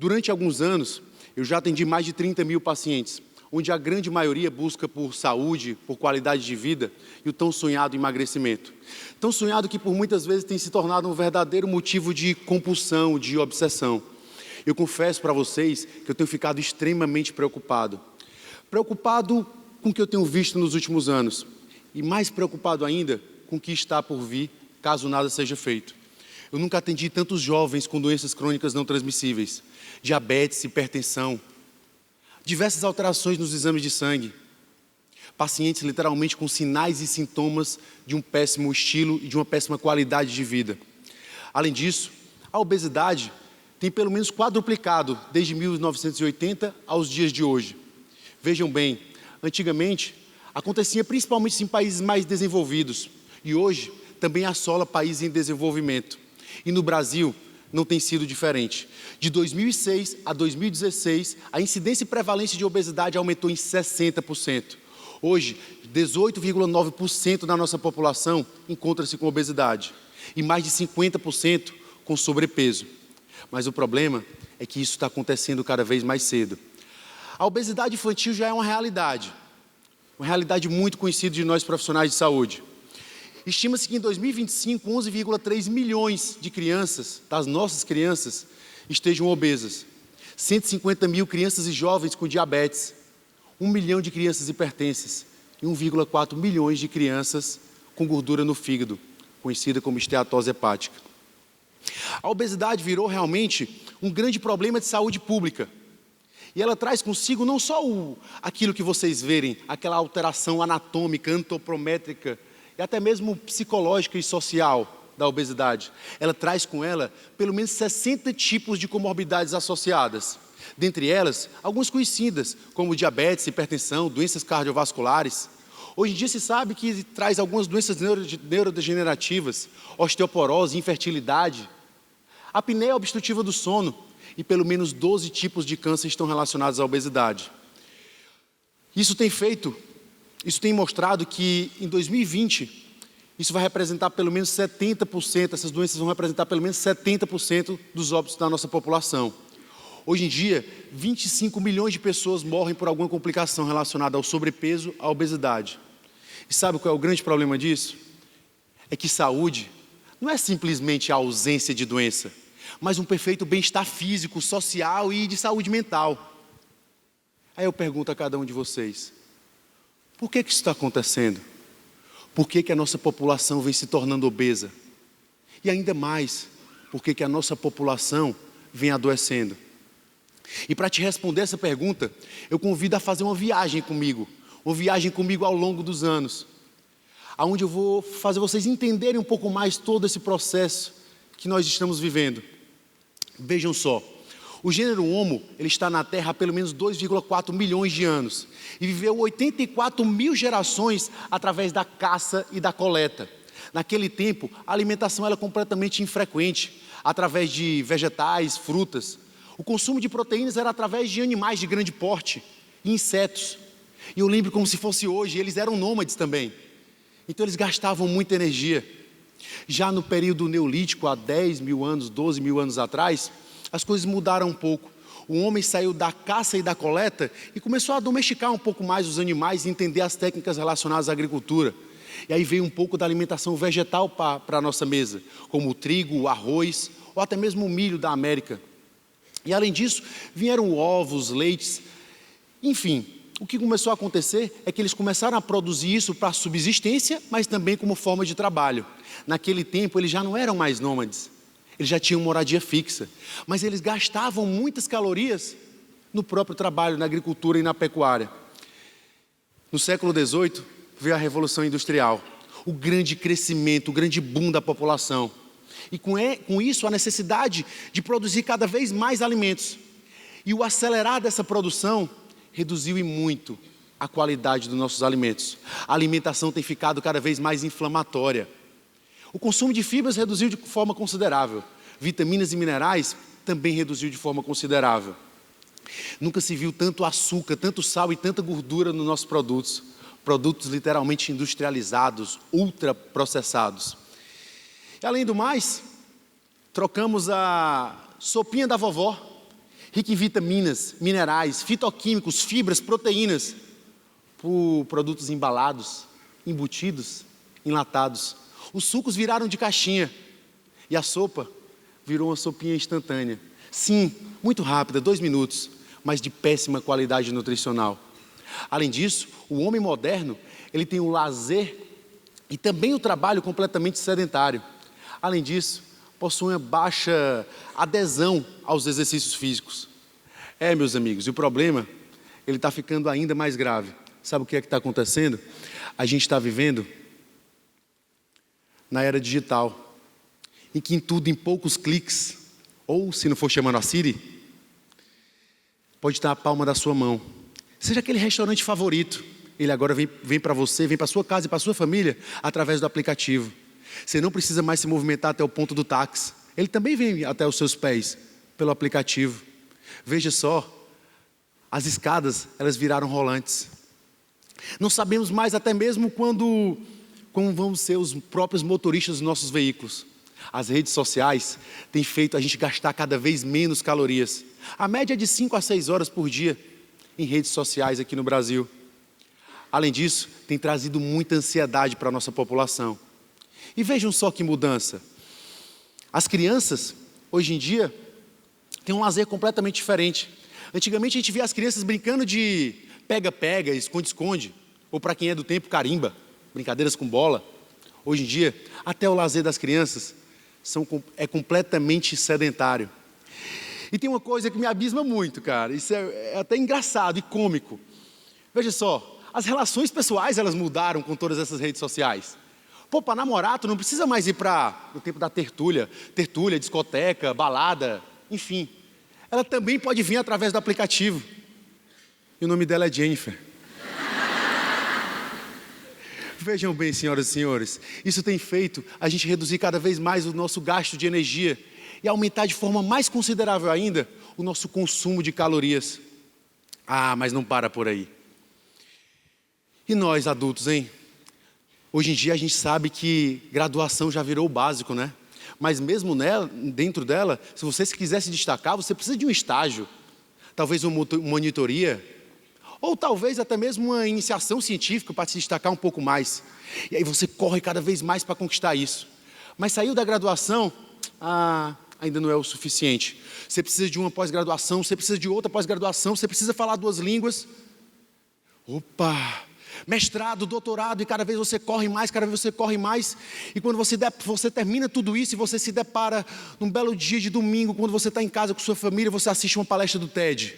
Durante alguns anos, eu já atendi mais de 30 mil pacientes, onde a grande maioria busca por saúde, por qualidade de vida e o tão sonhado emagrecimento. Tão sonhado que por muitas vezes tem se tornado um verdadeiro motivo de compulsão, de obsessão. Eu confesso para vocês que eu tenho ficado extremamente preocupado. Preocupado com o que eu tenho visto nos últimos anos e mais preocupado ainda com o que está por vir, caso nada seja feito. Eu nunca atendi tantos jovens com doenças crônicas não transmissíveis, diabetes, hipertensão, diversas alterações nos exames de sangue, pacientes literalmente com sinais e sintomas de um péssimo estilo e de uma péssima qualidade de vida. Além disso, a obesidade tem pelo menos quadruplicado desde 1980 aos dias de hoje. Vejam bem, antigamente acontecia principalmente em países mais desenvolvidos e hoje também assola países em desenvolvimento. E no Brasil não tem sido diferente. De 2006 a 2016, a incidência e prevalência de obesidade aumentou em 60%. Hoje, 18,9% da nossa população encontra-se com obesidade e mais de 50% com sobrepeso. Mas o problema é que isso está acontecendo cada vez mais cedo. A obesidade infantil já é uma realidade muito conhecida de nós profissionais de saúde. Estima-se que em 2025, 11,3 milhões de crianças, das nossas crianças, estejam obesas. 150 mil crianças e jovens com diabetes, 1 milhão de crianças hipertensas e 1,4 milhões de crianças com gordura no fígado, conhecida como esteatose hepática. A obesidade virou realmente um grande problema de saúde pública. E ela traz consigo não só aquilo que vocês verem, aquela alteração anatômica, antropométrica, e até mesmo psicológica e social da obesidade. Ela traz com ela pelo menos 60 tipos de comorbidades associadas. Dentre elas, algumas conhecidas, como diabetes, hipertensão, doenças cardiovasculares. Hoje em dia se sabe que traz algumas doenças neurodegenerativas, osteoporose, infertilidade, apneia obstrutiva do sono e pelo menos 12 tipos de câncer estão relacionados à obesidade. Isso tem mostrado que em 2020, isso vai representar pelo menos 70%, essas doenças vão representar pelo menos 70% dos óbitos da nossa população. Hoje em dia, 25 milhões de pessoas morrem por alguma complicação relacionada ao sobrepeso, à obesidade. E sabe qual é o grande problema disso? É que saúde não é simplesmente a ausência de doença, mas um perfeito bem-estar físico, social e de saúde mental. Aí eu pergunto a cada um de vocês, por que isso está acontecendo? Por que a nossa população vem se tornando obesa? E ainda mais, por que a nossa população vem adoecendo? E para te responder essa pergunta, eu convido a fazer uma viagem comigo ao longo dos anos, onde eu vou fazer vocês entenderem um pouco mais todo esse processo que nós estamos vivendo. Vejam só. O gênero Homo, ele está na Terra há pelo menos 2,4 milhões de anos e viveu 84 mil gerações através da caça e da coleta. Naquele tempo, a alimentação era completamente infrequente, através de vegetais, frutas. O consumo de proteínas era através de animais de grande porte e insetos. E eu lembro como se fosse hoje, eles eram nômades também. Então eles gastavam muita energia. Já no período neolítico, há 10 mil anos, 12 mil anos atrás, as coisas mudaram um pouco. O homem saiu da caça e da coleta e começou a domesticar um pouco mais os animais e entender as técnicas relacionadas à agricultura. E aí veio um pouco da alimentação vegetal para a nossa mesa, como o trigo, o arroz ou até mesmo o milho da América. E além disso, vieram ovos, leites, enfim. O que começou a acontecer é que eles começaram a produzir isso para subsistência, mas também como forma de trabalho. Naquele tempo, eles já não eram mais nômades. Eles já tinham moradia fixa, mas eles gastavam muitas calorias no próprio trabalho, na agricultura e na pecuária. No século XVIII, veio a Revolução Industrial, o grande crescimento, o grande boom da população. E com isso, a necessidade de produzir cada vez mais alimentos. E o acelerar dessa produção reduziu e muito a qualidade dos nossos alimentos. A alimentação tem ficado cada vez mais inflamatória. O consumo de fibras reduziu de forma considerável. Vitaminas e minerais também reduziu de forma considerável. Nunca se viu tanto açúcar, tanto sal e tanta gordura nos nossos produtos. Produtos literalmente industrializados, ultraprocessados. E além do mais, trocamos a sopinha da vovó rica em vitaminas, minerais, fitoquímicos, fibras, proteínas, por produtos embalados, embutidos, enlatados. Os sucos viraram de caixinha e a sopa virou uma sopinha instantânea. Sim, muito rápida, 2 minutos, mas de péssima qualidade nutricional. Além disso, o homem moderno, ele tem o lazer e também o trabalho completamente sedentário. Além disso, possui uma baixa adesão aos exercícios físicos. Meus amigos, e o problema, ele está ficando ainda mais grave. Sabe o que é que está acontecendo? A gente está vivendo na era digital, em que em tudo, em poucos cliques, ou se não for chamando a Siri, pode estar a palma da sua mão. Seja aquele restaurante favorito, ele agora vem para você, vem para sua casa e para sua família através do aplicativo. Você não precisa mais se movimentar até o ponto do táxi. Ele também vem até os seus pés pelo aplicativo. Veja só, as escadas, elas viraram rolantes. Não sabemos mais até mesmo como vão ser os próprios motoristas dos nossos veículos. As redes sociais têm feito a gente gastar cada vez menos calorias. A média é de 5 a 6 horas por dia em redes sociais aqui no Brasil. Além disso, tem trazido muita ansiedade para a nossa população. E vejam só que mudança. As crianças, hoje em dia, têm um lazer completamente diferente. Antigamente a gente via as crianças brincando de pega-pega, esconde-esconde, ou para quem é do tempo, carimba, brincadeiras com bola. Hoje em dia, até o lazer das crianças é completamente sedentário. E tem uma coisa que me abisma muito, cara, isso é até engraçado e cômico. Veja só, as relações pessoais, elas mudaram com todas essas redes sociais. Pô, para namorar, tu não precisa mais ir para o tempo da tertúlia, discoteca, balada, enfim. Ela também pode vir através do aplicativo. E o nome dela é Jennifer. Vejam bem, senhoras e senhores, isso tem feito a gente reduzir cada vez mais o nosso gasto de energia e aumentar de forma mais considerável ainda o nosso consumo de calorias. Mas não para por aí. E nós, adultos, hein? Hoje em dia a gente sabe que graduação já virou o básico, né? Mas mesmo dentro dela, se você quiser se destacar, você precisa de um estágio, talvez uma monitoria, ou talvez até mesmo uma iniciação científica para se destacar um pouco mais. E aí você corre cada vez mais para conquistar isso. Mas saiu da graduação, ainda não é o suficiente. Você precisa de uma pós-graduação, você precisa de outra pós-graduação, você precisa falar 2 línguas. Mestrado, doutorado, e cada vez você corre mais, e quando você termina tudo isso e você se depara num belo dia de domingo, quando você está em casa com sua família, você assiste uma palestra do TED.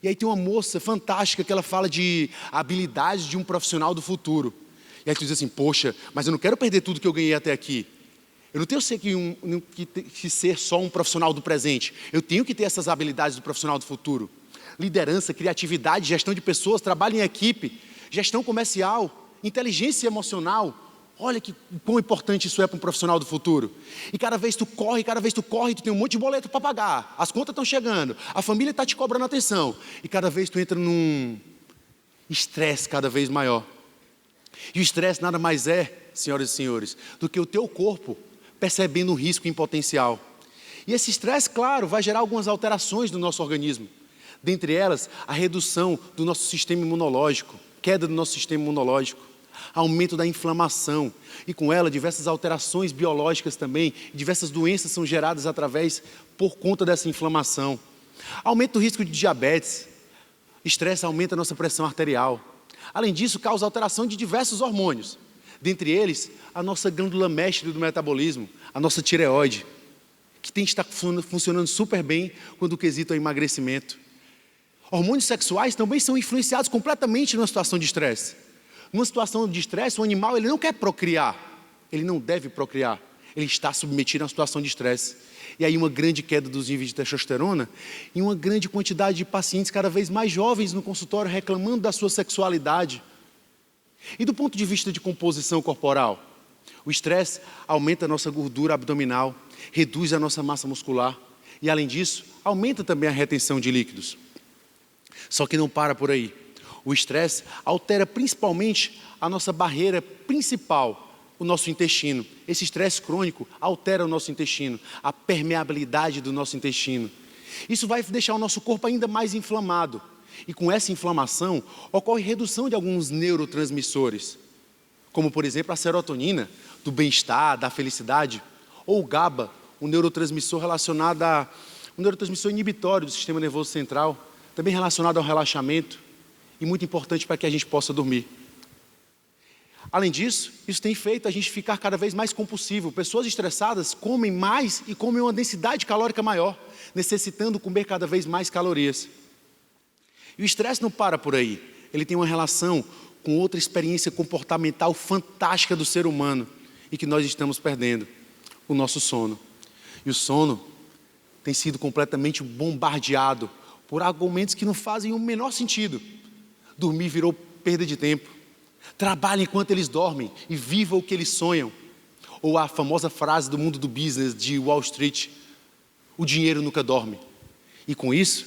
E aí tem uma moça fantástica que ela fala de habilidades de um profissional do futuro. E aí tu diz assim, poxa, mas eu não quero perder tudo que eu ganhei até aqui. Eu não tenho que ser só um profissional do presente. Eu tenho que ter essas habilidades do profissional do futuro. Liderança, criatividade, gestão de pessoas, trabalho em equipe, gestão comercial, inteligência emocional. Olha que quão importante isso é para um profissional do futuro. E cada vez tu corre, tu tem um monte de boleto para pagar. As contas estão chegando, a família está te cobrando atenção. E cada vez tu entra num estresse cada vez maior. E o estresse nada mais é, senhoras e senhores, do que o teu corpo percebendo um risco em potencial. E esse estresse, claro, vai gerar algumas alterações no nosso organismo. Dentre elas, a redução do nosso sistema imunológico, queda do nosso sistema imunológico, aumento da inflamação e com ela diversas alterações biológicas também, diversas doenças são geradas por conta dessa inflamação. Aumento do risco de diabetes, estresse aumenta a nossa pressão arterial. Além disso, causa alteração de diversos hormônios, dentre eles a nossa glândula mestre do metabolismo, a nossa tireoide, que tem que estar funcionando super bem quando o quesito é emagrecimento. Hormônios sexuais também são influenciados completamente numa situação de estresse. Numa situação de estresse, o animal ele não quer procriar, ele não deve procriar, ele está submetido a uma situação de estresse. E aí uma grande queda dos níveis de testosterona e uma grande quantidade de pacientes cada vez mais jovens no consultório reclamando da sua sexualidade. E do ponto de vista de composição corporal, o estresse aumenta a nossa gordura abdominal, reduz a nossa massa muscular e além disso, aumenta também a retenção de líquidos. Só que não para por aí. O estresse altera principalmente a nossa barreira principal, o nosso intestino. Esse estresse crônico altera o nosso intestino, a permeabilidade do nosso intestino. Isso vai deixar o nosso corpo ainda mais inflamado. E com essa inflamação, ocorre redução de alguns neurotransmissores, como por exemplo a serotonina, do bem-estar, da felicidade, ou o GABA, um neurotransmissor um neurotransmissor inibitório do sistema nervoso central, também relacionado ao relaxamento e muito importante para que a gente possa dormir. Além disso, isso tem feito a gente ficar cada vez mais compulsivo. Pessoas estressadas comem mais e comem uma densidade calórica maior, necessitando comer cada vez mais calorias. E o estresse não para por aí. Ele tem uma relação com outra experiência comportamental fantástica do ser humano e que nós estamos perdendo, o nosso sono. E o sono tem sido completamente bombardeado por argumentos que não fazem o menor sentido. Dormir virou perda de tempo. Trabalhe enquanto eles dormem e viva o que eles sonham. Ou a famosa frase do mundo do business de Wall Street: o dinheiro nunca dorme. E com isso,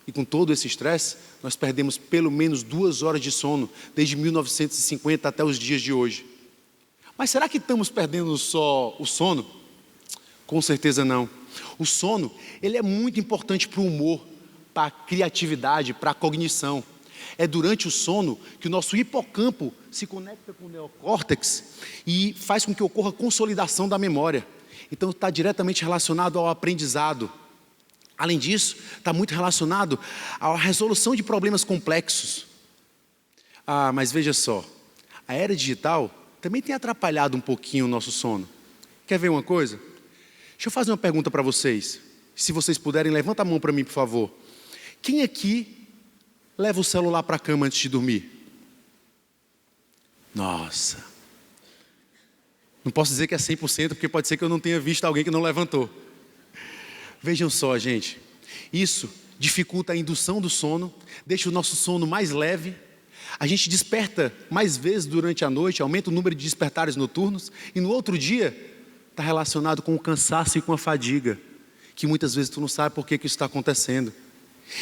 e com todo esse estresse, nós perdemos pelo menos 2 horas de sono, desde 1950 até os dias de hoje. Mas será que estamos perdendo só o sono? Com certeza não. O sono, ele é muito importante para o humor, para a criatividade, para a cognição. É durante o sono que o nosso hipocampo se conecta com o neocórtex e faz com que ocorra a consolidação da memória. Então está diretamente relacionado ao aprendizado. Além disso, está muito relacionado à resolução de problemas complexos. Mas veja só, a era digital também tem atrapalhado um pouquinho o nosso sono. Quer ver uma coisa? Deixa eu fazer uma pergunta para vocês. Se vocês puderem, levanta a mão para mim, por favor. Quem aqui leva o celular para a cama antes de dormir? Nossa. Não posso dizer que é 100%, porque pode ser que eu não tenha visto alguém que não levantou. Vejam só, gente. Isso dificulta a indução do sono, deixa o nosso sono mais leve. A gente desperta mais vezes durante a noite, aumenta o número de despertares noturnos. E no outro dia, está relacionado com o cansaço e com a fadiga, que muitas vezes tu não sabe por que isso está acontecendo.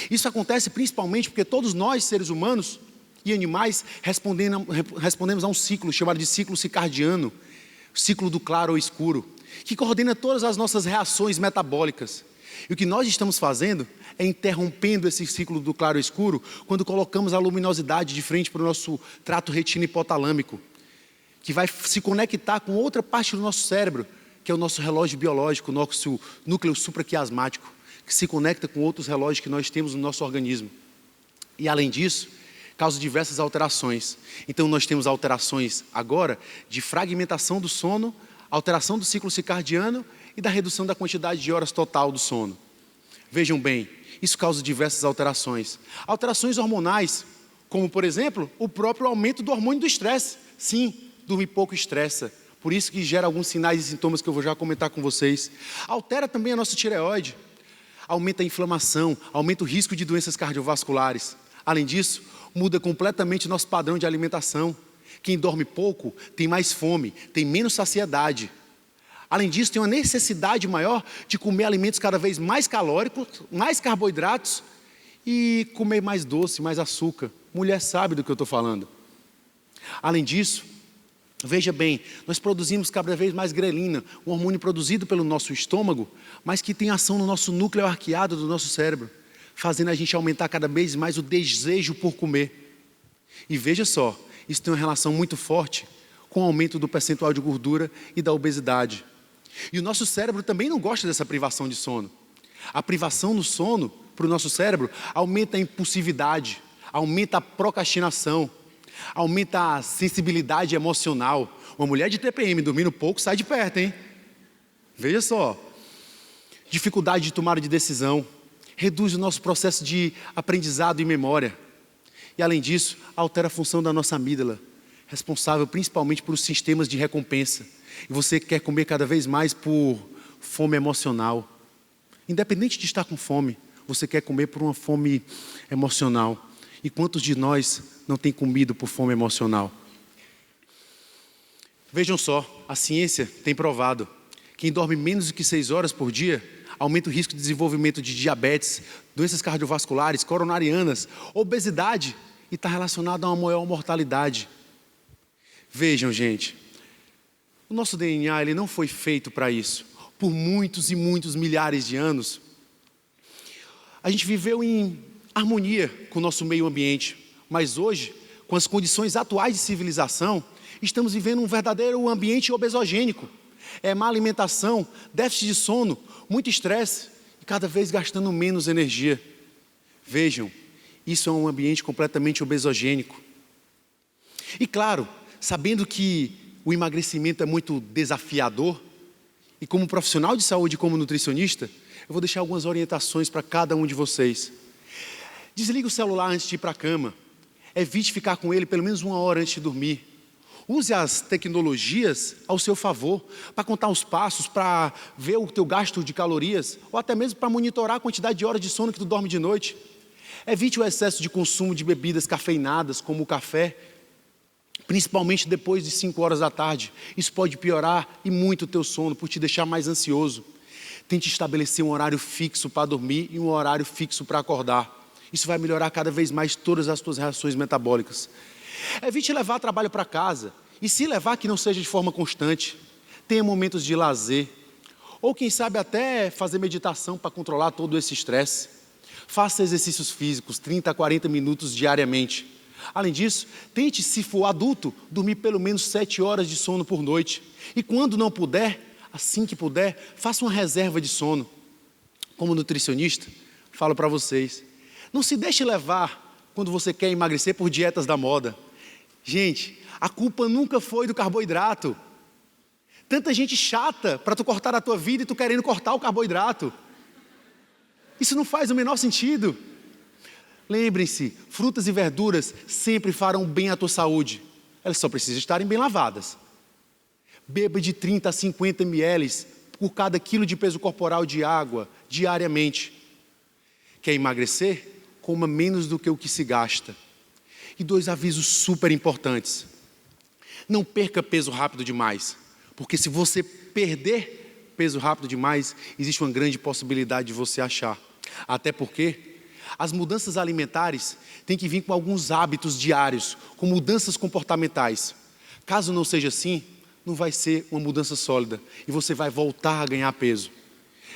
Isso acontece principalmente porque todos nós, seres humanos e animais, respondemos a um ciclo chamado de ciclo circadiano, ciclo do claro ou escuro, que coordena todas as nossas reações metabólicas. E o que nós estamos fazendo é interrompendo esse ciclo do claro ou escuro quando colocamos a luminosidade de frente para o nosso trato retino hipotalâmico, que vai se conectar com outra parte do nosso cérebro, que é o nosso relógio biológico, o nosso núcleo supraquiasmático, que se conecta com outros relógios que nós temos no nosso organismo. E além disso, causa diversas alterações. Então nós temos alterações agora de fragmentação do sono, alteração do ciclo circadiano e da redução da quantidade de horas total do sono. Vejam bem, isso causa diversas alterações. Alterações hormonais, como por exemplo, o próprio aumento do hormônio do estresse. Sim, dormir pouco estressa. Por isso que gera alguns sinais e sintomas que eu vou já comentar com vocês. Altera também a nossa tireoide. Aumenta a inflamação, aumenta o risco de doenças cardiovasculares. Além disso, muda completamente o nosso padrão de alimentação. Quem dorme pouco tem mais fome, tem menos saciedade. Além disso, tem uma necessidade maior de comer alimentos cada vez mais calóricos, mais carboidratos e comer mais doce, mais açúcar. Mulher sabe do que eu estou falando. Além disso, veja bem, nós produzimos cada vez mais grelina, um hormônio produzido pelo nosso estômago, mas que tem ação no nosso núcleo arqueado do nosso cérebro, fazendo a gente aumentar cada vez mais o desejo por comer. E veja só, isso tem uma relação muito forte com o aumento do percentual de gordura e da obesidade. E o nosso cérebro também não gosta dessa privação de sono. A privação do sono para o nosso cérebro aumenta a impulsividade, aumenta a procrastinação, aumenta a sensibilidade emocional. Uma mulher de TPM dormindo pouco sai de perto, hein? Veja só. Dificuldade de tomada de decisão, reduz o nosso processo de aprendizado e memória. E além disso, altera a função da nossa amígdala, responsável principalmente por os sistemas de recompensa. E você quer comer cada vez mais por fome emocional. Independente de estar com fome, você quer comer por uma fome emocional. E quantos de nós não tem comido por fome emocional? Vejam só, a ciência tem provado. Quem dorme menos do que 6 horas por dia aumenta o risco de desenvolvimento de diabetes, doenças cardiovasculares, coronarianas, obesidade e está relacionado a uma maior mortalidade. Vejam, gente, o nosso DNA ele não foi feito para isso. Por muitos e muitos milhares de anos, A gente viveu em harmonia com o nosso meio ambiente, mas hoje, com as condições atuais de civilização, estamos vivendo um verdadeiro ambiente obesogênico. É má alimentação, déficit de sono, muito estresse e cada vez gastando menos energia. Vejam, isso é um ambiente completamente obesogênico. E claro, sabendo que o emagrecimento é muito desafiador, e como profissional de saúde e como nutricionista, eu vou deixar algumas orientações para cada um de vocês. Desligue o celular antes de ir para a cama. Evite ficar com ele pelo menos 1 hora antes de dormir. Use as tecnologias ao seu favor, para contar os passos, para ver o teu gasto de calorias, ou até mesmo para monitorar a quantidade de horas de sono que tu dorme de noite. Evite o excesso de consumo de bebidas cafeinadas, como o café, principalmente depois de 5 horas da tarde. Isso pode piorar e muito o teu sono, por te deixar mais ansioso. Tente estabelecer um horário fixo para dormir e um horário fixo para acordar. Isso vai melhorar cada vez mais todas as tuas reações metabólicas. Evite levar trabalho para casa, e se levar, que não seja de forma constante. Tenha momentos de lazer, ou quem sabe até fazer meditação para controlar todo esse estresse. Faça exercícios físicos, 30 a 40 minutos diariamente. Além disso, tente, se for adulto, dormir pelo menos 7 horas de sono por noite. E quando não puder, assim que puder, faça uma reserva de sono. Como nutricionista, falo para vocês, não se deixe levar quando você quer emagrecer por dietas da moda. Gente, a culpa nunca foi do carboidrato. Tanta gente chata para tu cortar a tua vida e tu querendo cortar o carboidrato. Isso não faz o menor sentido. Lembrem-se, frutas e verduras sempre farão bem à tua saúde. Elas só precisam estarem bem lavadas. Beba de 30 a 50 ml por cada quilo de peso corporal de água diariamente. Quer emagrecer? Coma menos do que o que se gasta. E 2 avisos super importantes. Não perca peso rápido demais, porque se você perder peso rápido demais, existe uma grande possibilidade de você achar. Até porque as mudanças alimentares têm que vir com alguns hábitos diários, com mudanças comportamentais. Caso não seja assim, não vai ser uma mudança sólida e você vai voltar a ganhar peso.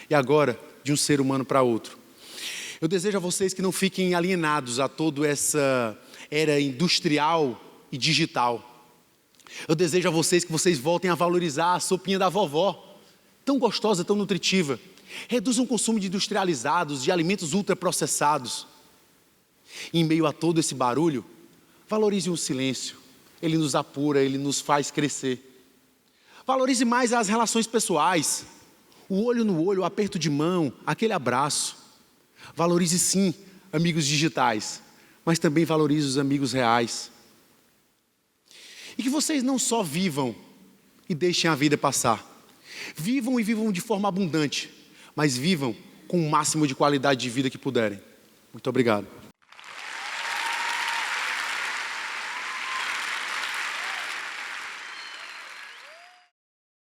E agora, de um ser humano para outro. Eu desejo a vocês que não fiquem alienados a toda essa era industrial e digital. Eu desejo a vocês que vocês voltem a valorizar a sopinha da vovó, tão gostosa, tão nutritiva. Reduzam o consumo de industrializados, de alimentos ultraprocessados. Em meio a todo esse barulho, valorize o silêncio. Ele nos apura, ele nos faz crescer. Valorize mais as relações pessoais. O olho no olho, o aperto de mão, aquele abraço. Valorize sim amigos digitais, mas também valorize os amigos reais. E que vocês não só vivam e deixem a vida passar. Vivam e vivam de forma abundante, mas vivam com o máximo de qualidade de vida que puderem. Muito obrigado.